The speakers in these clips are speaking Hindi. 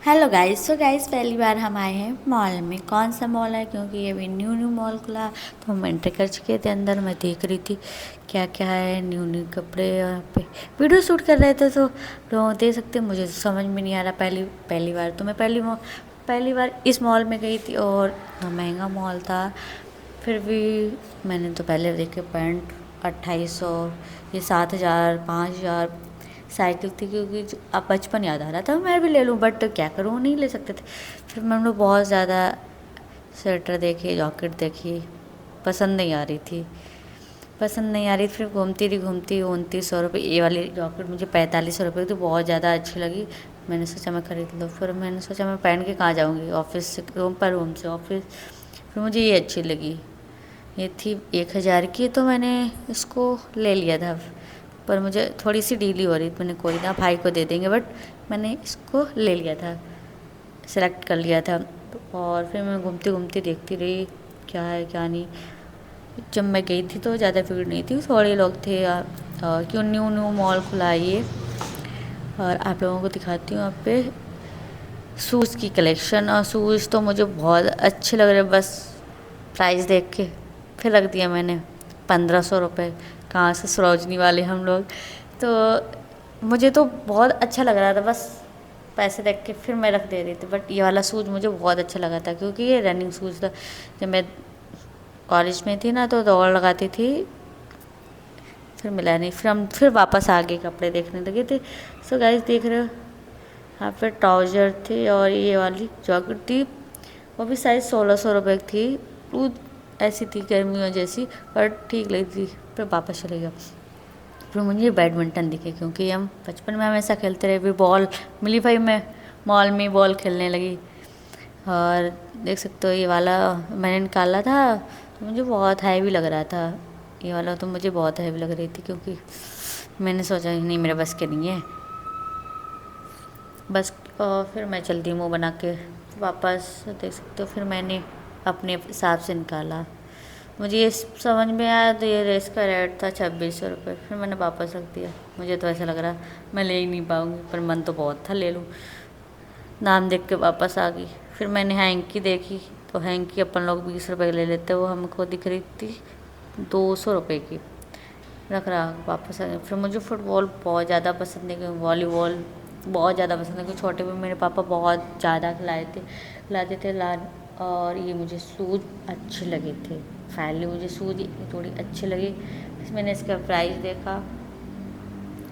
Hello guys. सो गाइस, पहली बार हम आए हैं मॉल में। कौन सा मॉल है, क्योंकि ये भी न्यू मॉल खुला, तो हम एंट्री कर चुके थे अंदर। मैं देख रही थी क्या क्या है, न्यू कपड़े। यहाँ पे वीडियो शूट कर रहे थे, तो लोग देख सकते हैं। मुझे समझ में नहीं आ रहा, पहली बार तो मैं पहली बार इस मॉल में गई थी, और इतना महंगा मॉल था। फिर भी मैंने तो पहले देखे पैंट 2800, ये 7000, 5000 साइकिल थी। क्योंकि अब बचपन याद आ रहा था, मैं भी ले लूँ, बट क्या करूँ, नहीं ले सकते थे। फिर मैंने बहुत ज़्यादा स्वेटर देखे, जैकेट देखी, पसंद नहीं आ रही थी, फिर घूमती 2900 रुपये। ये वाली जैकेट मुझे 4500 रुपये की, तो बहुत ज़्यादा अच्छी लगी। मैंने सोचा मैं ख़रीद लूँ। फिर मैंने सोचा मैं पहन के कहाँ जाऊँगी, ऑफिस से रूम से ऑफिस। फिर मुझे ये अच्छी लगी, ये थी 1000 की, तो मैंने इसको ले लिया था। पर मुझे थोड़ी सी डीली हो रही थी, मैंने कोई ना, भाई को दे देंगे, बट मैंने इसको ले लिया था, सेलेक्ट कर लिया था। और फिर मैं घूमती घूमती देखती रही क्या है क्या नहीं। जब मैं गई थी तो ज़्यादा भीड़ नहीं थी, थोड़े लोग थे। क्यों न्यू मॉल खुला है ये। और आप लोगों को दिखाती हूँ यहाँ पे शूज़ की कलेक्शन। और शूज़ तो मुझे बहुत अच्छे लग रहे, बस प्राइस देख के फिर रख दिया मैंने 1500 रुपये। कहाँ से सरोजनी वाले हम लोग। तो मुझे तो बहुत अच्छा लग रहा था, बस पैसे देख के फिर मैं रख दे रही थी। बट ये वाला शूज़ मुझे बहुत अच्छा लगा था, क्योंकि ये रनिंग शूज़ था। जब मैं कॉलेज में थी ना, तो दौड़ लगाती थी, फिर मिला नहीं। फिर वापस आगे कपड़े देखने लगे थे। सो गाइस, देख रहे हो यहाँ पे ट्राउज़र थे, और ये वाली जैकेट थी, वो भी साइज़ 1600 रुपये की थी। वो ऐसी थी गर्मियों जैसी, पर ठीक लगी थी। फिर वापस चले गए। फिर मुझे बैडमिंटन दिखे, क्योंकि हम बचपन में हमेशा खेलते रहे। फिर बॉल मिली, भाई मैं मॉल में बॉल खेलने लगी। और देख सकते हो ये वाला मैंने निकाला था, तो मुझे बहुत हैवी लग रहा था। ये वाला तो मुझे बहुत हैवी लग रही थी, क्योंकि मैंने सोचा नहीं, मेरे बस के नहीं है बस। फिर मैं चलती मुँह बना के वापस, देख सकते हो। फिर मैंने अपने हिसाब से निकाला, मुझे ये समझ में आया, तो ये रेस का रेट था 2600 रुपये। फिर मैंने वापस रख दिया। मुझे तो ऐसा लग रहा मैं ले ही नहीं पाऊँगी, पर मन तो बहुत था ले लूँ। नाम देख के वापस आ गई। फिर मैंने हैंकी देखी, तो हैंकी अपन लोग 20 रुपये ले लेते, वो हमको दिख रही थी 200 रुपये की। रख रहा, वापस आ गया। फिर मुझे फुटबॉल बहुत ज़्यादा पसंद है, क्योंकि वॉलीबॉल बहुत ज़्यादा पसंद है, क्योंकि छोटे में मेरे पापा बहुत ज़्यादा खिलाते थे और ये मुझे शूज़ अच्छे लगे थे। फाइनली मुझे शूज़ थोड़ी अच्छी लगी। फिर मैंने इसका प्राइस देखा,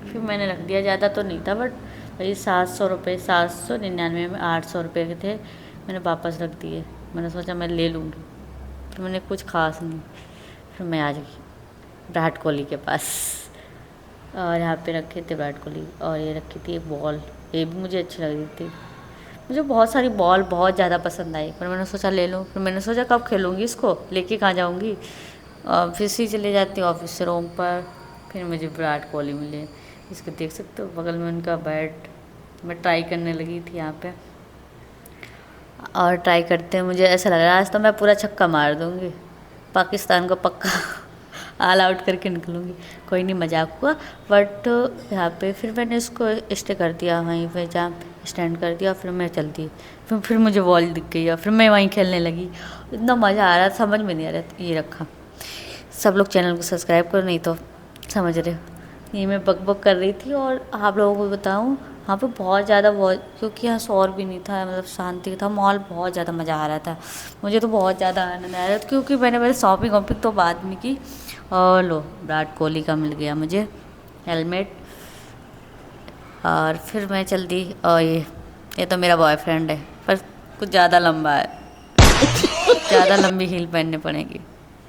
फिर मैंने रख दिया। ज़्यादा तो नहीं था, बट वही 700 रुपये, 799 में 800 रुपये के थे। मैंने वापस रख दिए। मैंने सोचा मैं ले लूँगी, फिर मैंने कुछ खास नहीं। फिर मैं आ गई विराट कोहली के पास, और यहाँ पे रखे थे विराट कोहली, और ये रखी थी एक बॉल, ये भी मुझे अच्छी लग रही थी। मुझे बहुत सारी बॉल बहुत ज़्यादा पसंद आई, पर मैंने सोचा ले लूँ। फिर मैंने सोचा कब खेलूँगी इसको, लेके कहाँ जाऊँगी। ऑफिस ही चले जाती हूँ, ऑफिस से रूम पर। फिर मुझे विराट कोहली मिले, इसको देख सकते हो, बगल में उनका बैट। मैं ट्राई करने लगी थी यहाँ पे, और ट्राई करते हैं मुझे ऐसा लग रहा है आज तो मैं पूरा छक्का मार दूँगी, पाकिस्तान को पक्का ऑल आउट करके निकलूँगी। कोई नहीं, मजाक हुआ। बट यहाँ पे फिर मैंने इसको स्टे कर दिया, वहीं पे जहाँ स्टैंड कर दिया। फिर मैं चलती, फिर मुझे बॉल दिख गई, और फिर मैं वहीं खेलने लगी। इतना मज़ा आ रहा, समझ में नहीं आ रहा। ये रखा, सब लोग चैनल को सब्सक्राइब करो, नहीं तो समझ रहे हो। ये मैं बक कर रही थी। और आप लोगों को बताऊँ, यहाँ पे बहुत ज़्यादा, क्योंकि यहाँ शोर भी नहीं था, मतलब शांति था मॉल। बहुत ज़्यादा मज़ा आ रहा था, मुझे तो बहुत ज़्यादा आनंद आ रहा था, क्योंकि मैंने शॉपिंग तो बाद में की। और लो, विराट कोहली का मिल गया मुझे हेलमेट। और फिर मैं चल दी। और ये तो मेरा बॉयफ्रेंड है, पर कुछ ज़्यादा लंबा है, ज़्यादा लंबी हील पहननी पड़ेगी।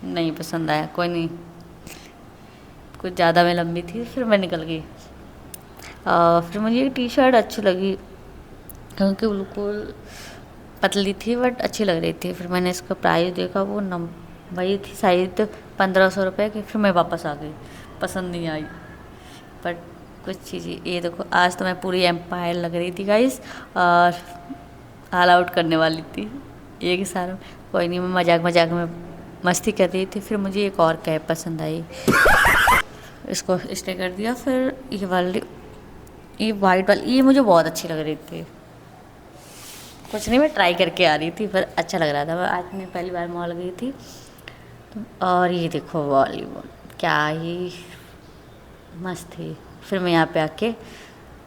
नहीं पसंद आया, कोई नहीं, कुछ ज़्यादा मैं लंबी थी। फिर मैं निकल गई। फिर मुझे ये टी शर्ट अच्छी लगी, क्योंकि बिल्कुल पतली थी, बट अच्छी लग रही थी। फिर मैंने इसका प्राइस देखा, वो वही थी शायद 1500 रुपये की। फिर मैं वापस आ गई, पसंद नहीं आई। बट कुछ चीज़ें, ये देखो, आज तो मैं पूरी एम्पायर लग रही थी गाइस, और ऑल आउट करने वाली थी एक सारा। कोई नहीं, मैं मजाक में मस्ती कर रही थी। फिर मुझे एक और कैब पसंद आई, इसको स्टे कर दिया। फिर ये वाली, ये वाइट वाली, ये मुझे बहुत अच्छी लग रही थी। कुछ नहीं, मैं ट्राई करके आ रही थी, पर अच्छा लग रहा था। मैं आज मैं पहली बार मॉल गई थी। और ये देखो वॉलीबॉल, क्या ही मस्त थी। फिर मैं यहाँ पे आके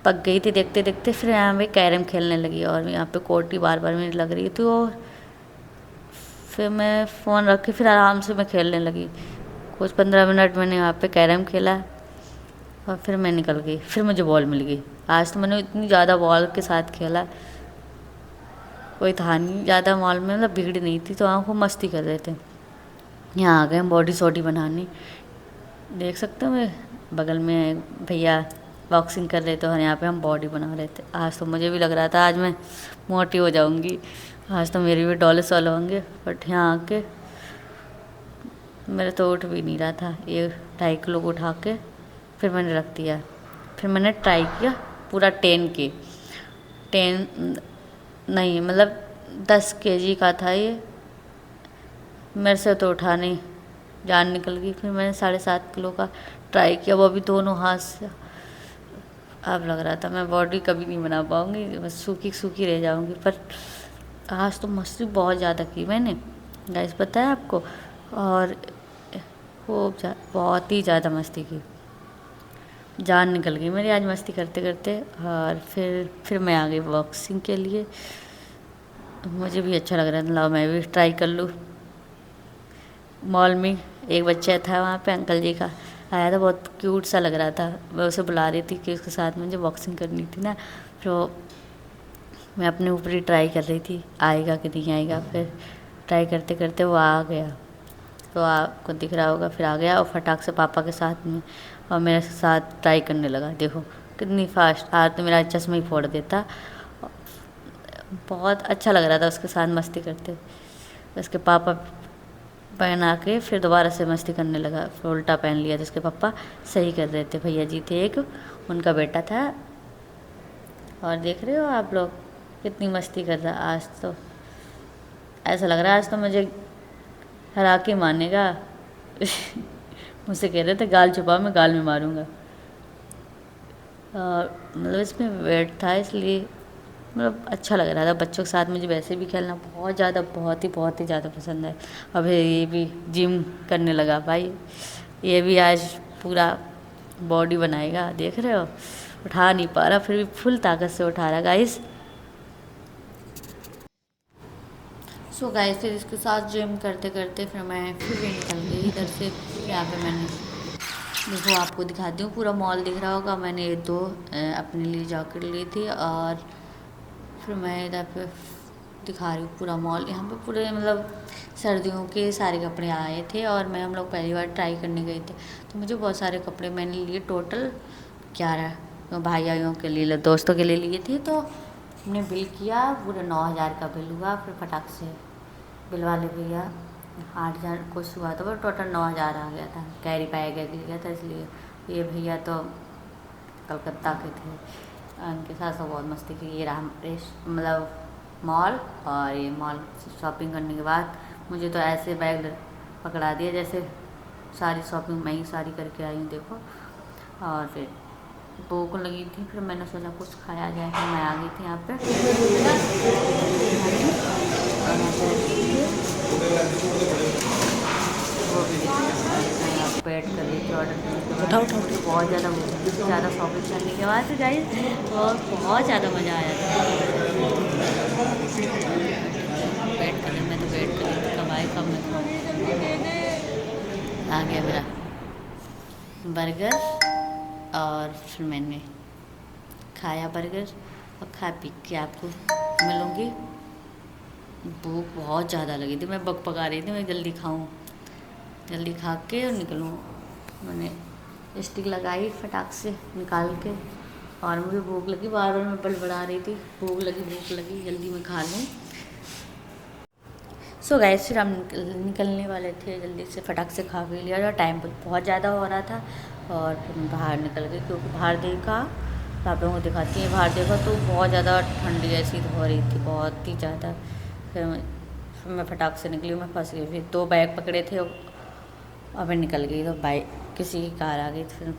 पक गई थी देखते देखते। फिर यहाँ पे कैरम खेलने लगी और यहाँ पे कोटी बार बार मेरी लग रही थी। और फिर मैं फ़ोन रख के फिर आराम से मैं खेलने लगी। कुछ 15 मिनट मैंने यहाँ पे कैरम खेला और फिर मैं निकल गई। फिर मुझे बॉल मिल गई। आज तो मैंने इतनी ज़्यादा बॉल के साथ खेला, कोई था नहीं ज़्यादा मॉल में, मतलब भीड़ नहीं थी, तो वहाँ खूब मस्ती कर रहे थे। यहाँ आ गए हम बॉडी सॉडी बनाने। देख सकते हो मैं बगल में भैया बॉक्सिंग कर रहे थे और यहाँ पे हम बॉडी बना रहे थे। आज तो मुझे भी लग रहा था आज मैं मोटी हो जाऊँगी, आज तो मेरे भी डॉले सॉल होंगे। बट यहाँ आके मेरे तो उठ भी नहीं रहा था। ये 2.5 किलो को उठा के फिर मैंने रख दिया। फिर मैंने ट्राई किया पूरा 10 नहीं, मतलब 10 kg का था ये। मेरे से तो उठा नहीं, जान निकल गई। फिर मैंने 7.5 किलो का ट्राई किया, वो भी दोनों हाथ से। अब लग रहा था मैं बॉडी कभी नहीं बना पाऊँगी, बस सूखी सूखी रह जाऊँगी। पर आज तो मस्ती बहुत ज़्यादा की मैंने, गाइस पता है आपको। और बहुत ही ज़्यादा मस्ती की, जान निकल गई मेरी आज मस्ती करते करते। और फिर मैं आ गई बॉक्सिंग के लिए। मुझे भी अच्छा लग रहा था, लाओ मैं भी ट्राई कर लूँ। मॉल में एक बच्चा था वहाँ पे, अंकल जी का आया था, बहुत क्यूट सा लग रहा था। मैं उसे बुला रही थी कि उसके साथ मुझे बॉक्सिंग करनी थी ना। तो मैं अपने ऊपर ही ट्राई कर रही थी आएगा कि नहीं आएगा। फिर ट्राई करते करते वो आ गया, तो आपको दिख रहा होगा। फिर आ गया और फटाक से पापा के साथ में और मेरे साथ ट्राई करने लगा। देखो कितनी फास्ट, आज तो मेरा चश्मा ही फोड़ देता। बहुत अच्छा लग रहा था उसके साथ मस्ती करते। उसके पापा पहना के फिर दोबारा से मस्ती करने लगा, फिर उल्टा पहन लिया। तो उसके पापा सही कर रहे थे, भैया जी थे एक, उनका बेटा था। और देख रहे हो आप लोग कितनी मस्ती कर रहा। आज तो ऐसा लग रहा है आज तो मुझे हरा के मानेगा। मुझसे कह रहे थे गाल छुपा, मैं गाल में मारूंगा। और मतलब इसमें वेट था, इसलिए मतलब अच्छा लग रहा था। बच्चों के साथ मुझे वैसे भी खेलना बहुत ही ज़्यादा पसंद है। अब ये भी जिम करने लगा भाई, ये भी आज पूरा बॉडी बनाएगा। देख रहे हो, उठा नहीं पा रहा, फिर भी फुल ताकत से उठा रहा गाइस। सो गाइस फिर इसके साथ जिम करते करते फिर मैं फिर भी निकल गई इधर से। यहाँ पे मैंने देखो आपको दिखाती हूँ, पूरा मॉल दिख रहा होगा। मैंने ये 2 अपने लिए जैकेट ली थी और फिर मैं इधर पे दिखा रही हूँ पूरा मॉल। यहाँ पे पूरे मतलब सर्दियों के सारे कपड़े आए थे और मैं हम लोग पहली बार ट्राई करने गए थे, तो मुझे बहुत सारे कपड़े मैंने लिए, टोटल 11। तो भाइयों के लिए, दोस्तों के लिए लिए थे। तो हमने बिल किया, पूरे 9,000 का बिल हुआ। फिर फटाक से बिल वाले भैया 8,000 कुछ हुआ था, पर टोटल 9,000 आ गया था। कैरी बैग गया था, इसलिए ये भैया तो कलकत्ता के थे, उनके साथ सब बहुत मस्ती की। ये रहा मतलब मॉल। और ये मॉल शॉपिंग करने के बाद मुझे तो ऐसे बैग पकड़ा दिया जैसे सारी शॉपिंग मैं ही सारी करके आई हूँ, देखो। और फिर भूख लगी थी, फिर मैंने सोचा कुछ खाया जाए, फिर मैं आ गई थी यहाँ पे। पेट कर रही थी ऑर्डर करने के बाद, बहुत ज़्यादा शॉपिंग करने के बाद गाइस बहुत ज़्यादा मज़ा आया था। वेट कर रही, मैं तो वेट कर रही थी कब आए कब मैं खाऊँ। आ गया मेरा बर्गर और फिर मैंने खाया बर्गर और खा पी के आपको मिलूँगी। भूख बहुत ज़्यादा लगी थी, मैं बक पका रही थी मैं जल्दी खाऊं, जल्दी खा के और निकलूँ। मैंने स्टिक लगाई फटाक से निकाल के, और मुझे भूख लगी, बार बार मैं बड़बड़ा रही थी भूख लगी जल्दी मैं खा लूँ। सो गाइस फिर हम निकलने वाले थे, जल्दी से फटाक से खा भी लिया और टाइम बहुत ज़्यादा हो रहा था। और फिर मैं बाहर निकल गई, क्योंकि बाहर देखा तो आप लोगों को दिखाती है, बाहर देखा तो बहुत ज़्यादा ठंडी ऐसी हो रही थी, बहुत ही ज़्यादा। फिर मैं फटाक से निकली, मैं फंस गई। फिर 2 बैग पकड़े थे और मैं निकल गई, तो बाइक किसी की कार आ गई फिर।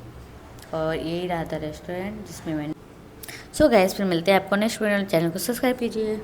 और यही रहा था रेस्टोरेंट जिसमें मैंने। सो गाइस फिर मिलते हैं आपको नेक्स्ट वीडियो, चैनल को सब्सक्राइब कीजिए।